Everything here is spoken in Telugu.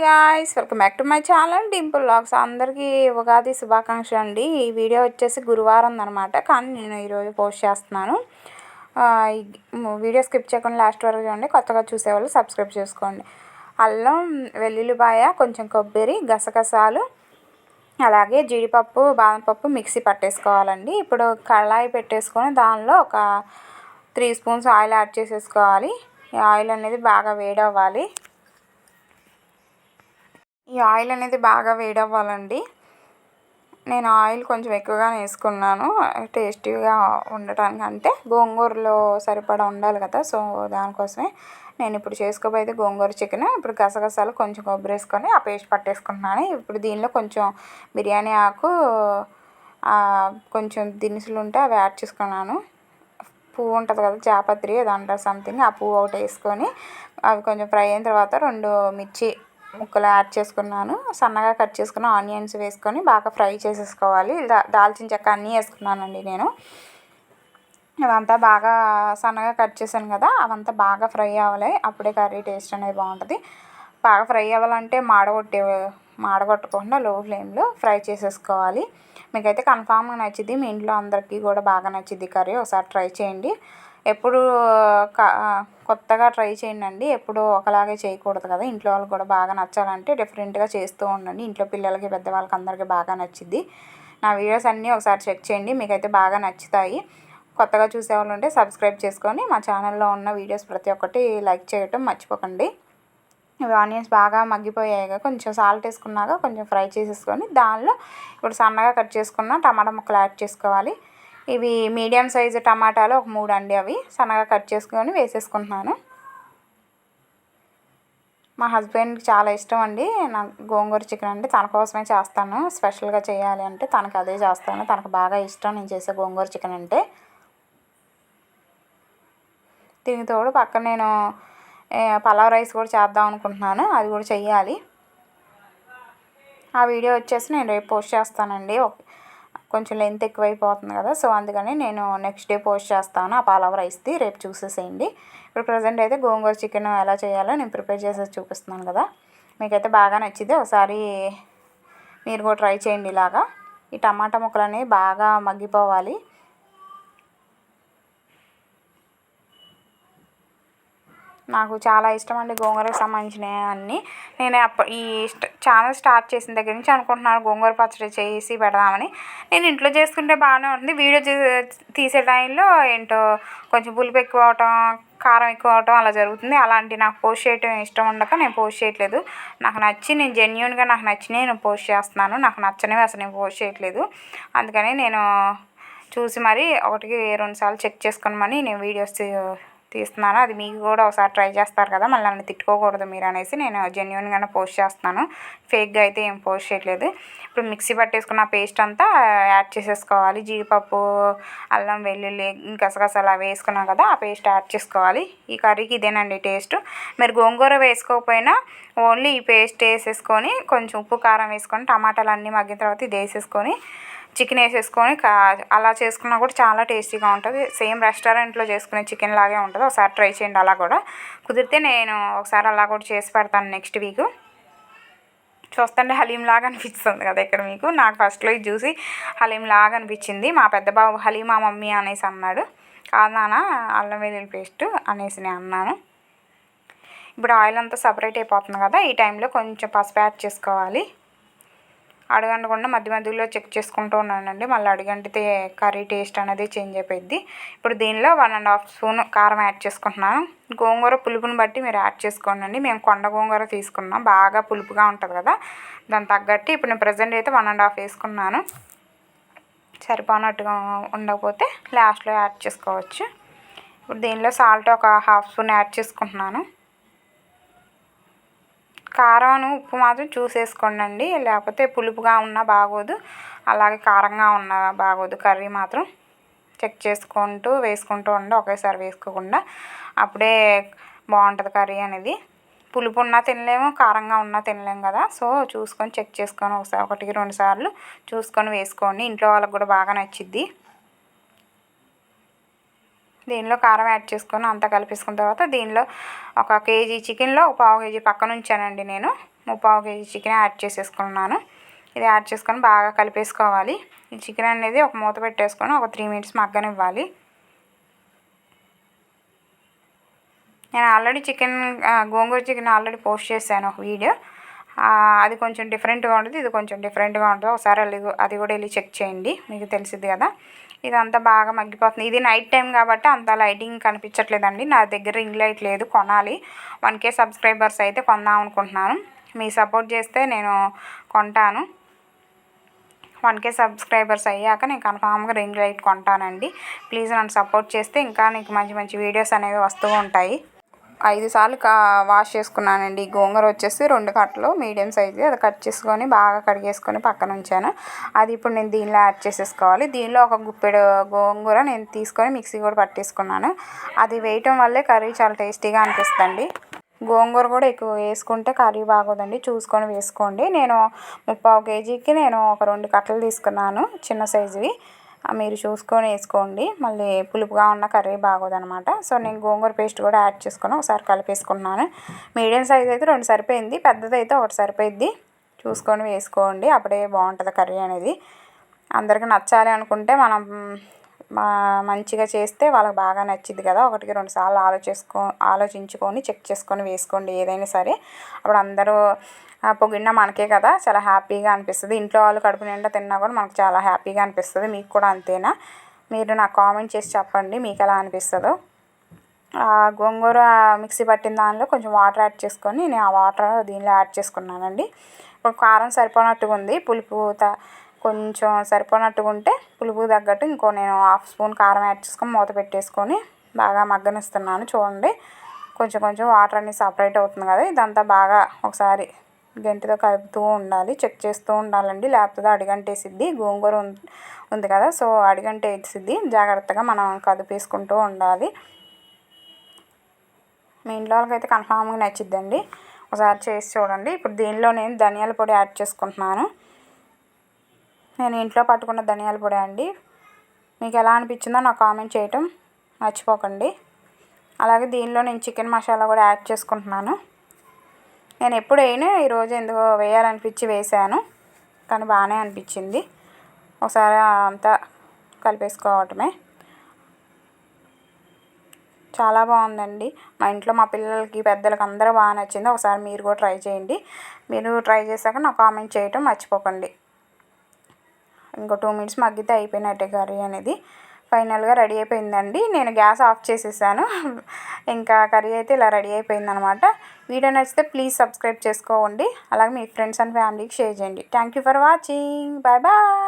Guys welcome back to my channel Dimple vlogs. అందరికీ ఉగాది శుభాకాంక్షలు అండి. ఈ వీడియో వచ్చేసి గురువారం అనమాట, కానీ నేను ఈరోజు పోస్ట్ చేస్తున్నాను. వీడియో స్కిప్ చేయకుండా లాస్ట్ వరకు చూడండి. కొత్తగా చూసేవాళ్ళు సబ్స్క్రైబ్ చేసుకోండి. అల్లం, వెల్లుల్లిపాయ, కొంచెం కొబ్బరి, గసగసాలు, అలాగే జీడిపప్పు, బాదం పప్పు మిక్సీ పట్టేసుకోవాలండి. ఇప్పుడు కళాయి పెట్టేసుకొని దానిలో ఒక 3 స్పూన్స్ ఆయిల్ యాడ్ చేసేసుకోవాలి. ఈ ఆయిల్ అనేది బాగా వేడవ్వాలి. ఈ ఆయిల్ అనేది బాగా వేడవ్వాలండి. నేను ఆయిల్ కొంచెం ఎక్కువగానే వేసుకున్నాను, టేస్టీగా ఉండటానికి. అంటే గోంగూరలో సరిపడా ఉండాలి కదా, సో దానికోసమే. నేను ఇప్పుడు చేసుకోబోయేది గోంగూర చికెన్. ఇప్పుడు గసగసాలు, కొంచెం కొబ్బరి వేసుకొని ఆ పేస్ట్ పట్టేసుకుంటున్నాను. ఇప్పుడు దీనిలో కొంచెం బిర్యానీ ఆకు, కొంచెం దినుసులు ఉంటే అవి యాడ్ చేసుకున్నాను. పువ్వు ఉంటుంది కదా, జాపత్రి అది అంటారు సంథింగ్, ఆ పువ్వు ఒకటి వేసుకొని అవి కొంచెం ఫ్రై అయిన తర్వాత 2 మిర్చి ముక్కలు యాడ్ చేసుకున్నాను. సన్నగా కట్ చేసుకున్న ఆనియన్స్ వేసుకొని బాగా ఫ్రై చేసేసుకోవాలి. దాల్చిన చెక్క అన్నీ వేసుకున్నానండి నేను. ఇవంతా బాగా సన్నగా కట్ చేశాను కదా, అవంతా బాగా ఫ్రై అవ్వాలి. అప్పుడే కర్రీ టేస్ట్ అనేది బాగుంటుంది. బాగా ఫ్రై అవ్వాలంటే మాడగొట్టకుండా లో ఫ్లేమ్లో ఫ్రై చేసేసుకోవాలి. మీకైతే కన్ఫామ్గా నచ్చింది, మీ ఇంట్లో అందరికీ కూడా బాగా నచ్చింది కర్రీ. ఒకసారి ట్రై చేయండి. ఎప్పుడు కొత్తగా ట్రై చేయండి. ఎప్పుడు ఒకలాగే చేయకూడదు కదా, ఇంట్లో వాళ్ళకి కూడా బాగా నచ్చాలంటే డిఫరెంట్గా చేస్తూ ఉండండి. ఇంట్లో పిల్లలకి, పెద్దవాళ్ళకి అందరికీ బాగా నచ్చింది. నా వీడియోస్ అన్నీ ఒకసారి చెక్ చేయండి, మీకైతే బాగా నచ్చుతాయి. కొత్తగా చూసేవాళ్ళు ఉంటే సబ్స్క్రైబ్ చేసుకొని మా ఛానల్లో ఉన్న వీడియోస్ ప్రతి ఒక్కటి లైక్ చేయటం మర్చిపోకండి. ఇవి ఆనియన్స్ బాగా మగ్గిపోయాయి, కొంచెం సాల్ట్ వేసుకున్నాక కొంచెం ఫ్రై చేసేసుకొని దానిలో ఇప్పుడు సన్నగా కట్ చేసుకున్న టమాటా ముక్కలు యాడ్ చేసుకోవాలి. ఇవి మీడియం సైజు టమాటాలు ఒక 3 అండి, అవి సన్నగా కట్ చేసుకొని వేసేసుకుంటున్నాను. మా హస్బెండ్కి చాలా ఇష్టం అండి నాకు గోంగూర చికెన్ అంటే. తన కోసమే చేస్తాను, స్పెషల్గా చేయాలి అంటే తనకు అదే చేస్తాను. తనకు బాగా ఇష్టం నేను చేసే గోంగూర చికెన్ అంటే. దీనికి తోడు పక్కన నేను పలావ్ రైస్ కూడా చేద్దాం అనుకుంటున్నాను, అది కూడా చెయ్యాలి. ఆ వీడియో వచ్చేసి నేను రేపు పోస్ట్ చేస్తానండి. కొంచెం లెంత్ ఎక్కువైపోతుంది కదా, సో అందుకని నేను నెక్స్ట్ డే పోస్ట్ చేస్తాను ఆ పలావ్ రైస్ది. రేపు చూసేసేయండి. ఇప్పుడు ప్రజెంట్ అయితే గోంగూర చికెన్ ఎలా చేయాలో నేను ప్రిపేర్ చేసేసి చూపిస్తున్నాను కదా. మీకైతే బాగా నచ్చింది, ఒకసారి మీరు కూడా ట్రై చేయండి. ఇలాగా ఈ టమాటా ముక్కలు అనేవి బాగా మగ్గిపోవాలి. నాకు చాలా ఇష్టం అండి గోంగూరకు సంబంధించినవి అన్నీ. నేను ఈ ఛానల్ స్టార్ట్ చేసిన దగ్గర నుంచి అనుకుంటున్నాను గోంగూర పచ్చడి చేసి పెడదామని. నేను ఇంట్లో చేసుకుంటే బాగానే ఉంది, వీడియో తీసే టైంలో ఏంటో కొంచెం పులుపు ఎక్కువ అవటం, కారం ఎక్కువ అవటం అలా జరుగుతుంది. అలాంటి నాకు పోస్ట్ చేయటం ఇష్టం ఉండక నేను పోస్ట్ చేయట్లేదు. నాకు జెన్యూన్గా నాకు నచ్చినవి నేను పోస్ట్ చేస్తున్నాను. నాకు నచ్చనివి అసలు నేను పోస్ట్ చేయట్లేదు. అందుకని నేను చూసి మరి 1-2 సార్లు చెక్ చేసుకోమని నేను వీడియోస్ తీస్తున్నాను. అది మీకు కూడా ఒకసారి ట్రై చేస్తారు కదా, మళ్ళీ నన్ను తిట్టుకోకూడదు మీరు అనేసి నేను జెన్యూన్గానే పోస్ట్ చేస్తున్నాను. ఫేక్గా అయితే ఏం పోస్ట్ చేయట్లేదు. ఇప్పుడు మిక్సీ పట్టేసుకున్న పేస్ట్ అంతా యాడ్ చేసేసుకోవాలి. జీడిపప్పు, అల్లం, వెల్లుల్లి, గసగసాలు అవి వేసుకున్నాం కదా, ఆ పేస్ట్ యాడ్ చేసుకోవాలి. ఈ కర్రీకి ఇదేనండి టేస్ట్. మీరు గోంగూర వేసుకోకపోయినా ఓన్లీ ఈ పేస్ట్ వేసేసుకొని కొంచెం ఉప్పు, కారం వేసుకొని టమాటాలు అన్నీ మగ్గిన తర్వాత ఇది వేసేసుకొని చికెన్ వేసేసుకొని అలా చేసుకున్నా కూడా చాలా టేస్టీగా ఉంటుంది. సేమ్ రెస్టారెంట్లో చేసుకునే చికెన్ లాగే ఉంటుంది. ఒకసారి ట్రై చేయండి. అలా కూడా కుదిరితే నేను ఒకసారి అలా కూడా చేసి పెడతాను నెక్స్ట్ వీక్. చూస్తుంటే హలీం లాగా అనిపిస్తుంది కదా ఇక్కడ మీకు. నాకు ఫస్ట్లో ఇది చూసి హలీం లాగా అనిపించింది. మా పెద్ద బాబు హలీమా మమ్మీ అనేసి అన్నాడు. కాదు నాన్న, అల్లం వెల్లుల్లి పేస్ట్ అనేసి నేను అన్నాను. ఇప్పుడు ఆయిల్ అంతా సపరేట్ అయిపోతుంది కదా, ఈ టైంలో కొంచెం పసుపు యాడ్ చేసుకోవాలి. అడుగంటకుండా మధ్య మధ్యలో చెక్ చేసుకుంటూ ఉన్నానండి, మళ్ళీ అడుగంటితే కర్రీ టేస్ట్ అనేది చేంజ్ అయిపోయింది. ఇప్పుడు దీనిలో 1.5 స్పూన్ కారం యాడ్ చేసుకుంటున్నాను. గోంగూర పులుపుని బట్టి మీరు యాడ్ చేసుకోండి. మేము కొండ గోంగూర తీసుకున్నాం, బాగా పులుపుగా ఉంటుంది కదా, దానికి తగ్గట్టు ఇప్పుడు నేను ప్రజెంట్ అయితే 1.5 వేసుకున్నాను. సరిపోనట్టుగా ఉండకపోతే లాస్ట్లో యాడ్ చేసుకోవచ్చు. ఇప్పుడు దీనిలో సాల్ట్ ఒక 1/2 స్పూన్ యాడ్ చేసుకుంటున్నాను. కారం, ఉప్పు మాత్రం చూసేసుకోండి, లేకపోతే పులుపుగా ఉన్నా బాగోదు, అలాగే కారంగా ఉన్నా బాగోదు. కర్రీ మాత్రం చెక్ చేసుకుంటూ వేసుకుంటూ ఉండి, ఒకేసారి వేసుకోకుండా, అప్పుడే బాగుంటుంది కర్రీ అనేది. పులుపు ఉన్నా తినలేము, కారంగా ఉన్నా తినలేము కదా, సో చూసుకొని చెక్ చేసుకొని ఒకసారి 1-2 సార్లు చూసుకొని వేసుకోండి. ఇంట్లో వాళ్ళకి కూడా బాగా నచ్చిద్ది. దీనిలో కారం యాడ్ చేసుకొని అంతా కలిపేసుకున్న తర్వాత దీనిలో 1 కేజీ చికెన్లో 1/4 కేజీ పక్కన ఉంచానండి నేను. ముప్పావు కేజీ చికెన్ యాడ్ చేసేసుకున్నాను. ఇది యాడ్ చేసుకొని బాగా కలిపేసుకోవాలి. ఈ చికెన్ అనేది ఒక మూత పెట్టేసుకొని ఒక 3 మినిట్స్ మగ్గనివ్వాలి. నేను ఆల్రెడీ గోంగూర చికెన్ ఆల్రెడీ పోస్ట్ చేశాను ఒక వీడియో. అది కొంచెం డిఫరెంట్గా ఉంటుంది, ఇది కొంచెం డిఫరెంట్గా ఉంటుంది. ఒకసారి అది కూడా వెళ్ళి చెక్ చేయండి, మీకు తెలిసిద్ది కదా. ఇదంతా బాగా మగ్గిపోతుంది. ఇది నైట్ టైం కాబట్టి అంత లైటింగ్ కనిపించట్లేదండి. నా దగ్గర రింగ్ లైట్ లేదు, కొనాలి. 1K సబ్స్క్రైబర్స్ అయితే కొందాం అనుకుంటున్నాను. మీ సపోర్ట్ చేస్తే నేను కొంటాను. 1K సబ్స్క్రైబర్స్ అయ్యాక నేను కన్ఫామ్గా రింగ్ లైట్ కొంటానండి. ప్లీజ్ నన్ను సపోర్ట్ చేస్తే ఇంకా నీకు మంచి మంచి వీడియోస్ అనేవి వస్తూ ఉంటాయి. 5 సార్లు వాష్ చేసుకున్నానండి. గోంగూర వచ్చేసి 2 కట్టలు మీడియం సైజు, అది కట్ చేసుకొని బాగా కడిగేసుకొని పక్కన ఉంచాను. అది ఇప్పుడు నేను దీనిలో యాడ్ చేసేసుకోవాలి. దీనిలో ఒక గుప్పెడు గోంగూర నేను తీసుకొని మిక్సీ కూడా పట్టేసుకున్నాను. అది వేయటం వల్లే కర్రీ చాలా టేస్టీగా అనిపిస్తుంది. గోంగూర కూడా ఎక్కువ వేసుకుంటే కర్రీ బాగోదండి, చూసుకొని వేసుకోండి. నేను ముప్పావు కేజీకి నేను ఒక 2 కట్టలు తీసుకున్నాను, చిన్న సైజువి. మీరు చూసుకొని వేసుకోండి, మళ్ళీ పులుపుగా ఉన్న కర్రీ బాగోదనమాట. సో నేను గోంగూర పేస్ట్ కూడా యాడ్ చేసుకొని ఒకసారి కలిపేసుకున్నాను. మీడియం సైజ్ అయితే 2 సరిపోయింది, పెద్దదైతే 1 సరిపోయిద్ది. చూసుకొని వేసుకోండి, అప్పుడే బాగుంటుంది కర్రీ అనేది. అందరికీ నచ్చాలి అనుకుంటే మనం మంచిగా చేస్తే వాళ్ళకి బాగా నచ్చిద్ది కదా. 1కి 2 సార్లు ఆలోచించుకొని చెక్ చేసుకొని వేసుకోండి ఏదైనా సరే. అప్పుడు అందరూ పొగిడినా మనకే కదా చాలా హ్యాపీగా అనిపిస్తుంది. ఇంట్లో వాళ్ళు కడుపు నిండా తిన్నా కూడా మనకు చాలా హ్యాపీగా అనిపిస్తుంది. మీకు కూడా అంతేనా? మీరు నాకు కామెంట్ చేసి చెప్పండి మీకు ఎలా అనిపిస్తుందో. గోంగూర మిక్సీ పట్టిన దానిలో కొంచెం వాటర్ యాడ్ చేసుకొని నేను ఆ వాటర్ దీనిలో యాడ్ చేసుకున్నానండి. ఇప్పుడు కారం సరిపోనట్టుగా ఉంది, పులుపు కొంచెం సరిపోనట్టుగా ఉంటే పులుపు తగ్గట్టు నేను 1/2 స్పూన్ కారం యాడ్ చేసుకొని మూత పెట్టేసుకొని బాగా మగ్గనిస్తున్నాను. చూడండి, కొంచెం కొంచెం వాటర్ అన్నీ సపరేట్ అవుతుంది కదా. ఇదంతా బాగా ఒకసారి గంటితో కలుపుతూ ఉండాలి, చెక్ చేస్తూ ఉండాలండి, లేకపోతే అడిగంటేసిద్ది. గోంగూర ఉంది కదా, సో అడిగంటేసిద్ది. జాగ్రత్తగా మనం కదిపేసుకుంటూ ఉండాలి. మీ ఇంట్లో వాళ్ళకైతే కన్ఫామ్గా నచ్చిద్దండి, ఒకసారి చేసి చూడండి. ఇప్పుడు దీనిలో నేను ధనియాల పొడి యాడ్ చేసుకుంటున్నాను. నేను ఇంట్లో పట్టుకున్న ధనియాల పొడి అండి. మీకు ఎలా అనిపించిందో నాకు కామెంట్ చేయటం మర్చిపోకండి. అలాగే దీనిలో నేను చికెన్ మసాలా కూడా యాడ్ చేసుకుంటున్నాను. నేను ఎప్పుడు వేయను, ఈరోజు ఎందుకో వేయాలనిపించి వేసాను, కానీ బాగానే అనిపించింది. ఒకసారి అంతా కలిపేసుకోవటమే. చాలా బాగుందండి. మా ఇంట్లో మా పిల్లలకి పెద్దలకి అందరూ బాగా నచ్చింది. ఒకసారి మీరు కూడా ట్రై చేయండి. మీరు ట్రై చేశాక నాకు కామెంట్ చేయటం మర్చిపోకండి. ఇంకో 2 మినిట్స్ మగ్గితే అయిపోయినట్టే కర్రీ అనేది. ఫైనల్గా రెడీ అయిపోయిందండి. నేను గ్యాస్ ఆఫ్ చేసేసాను. ఇంకా కర్రీ అయితే ఇలా రెడీ అయిపోయిందనమాట. వీడియో నచ్చితే ప్లీజ్ సబ్స్క్రైబ్ చేసుకోండి. అలాగే మీ ఫ్రెండ్స్ అండ్ ఫ్యామిలీకి షేర్ చేయండి. Thank you for watching. Bye bye.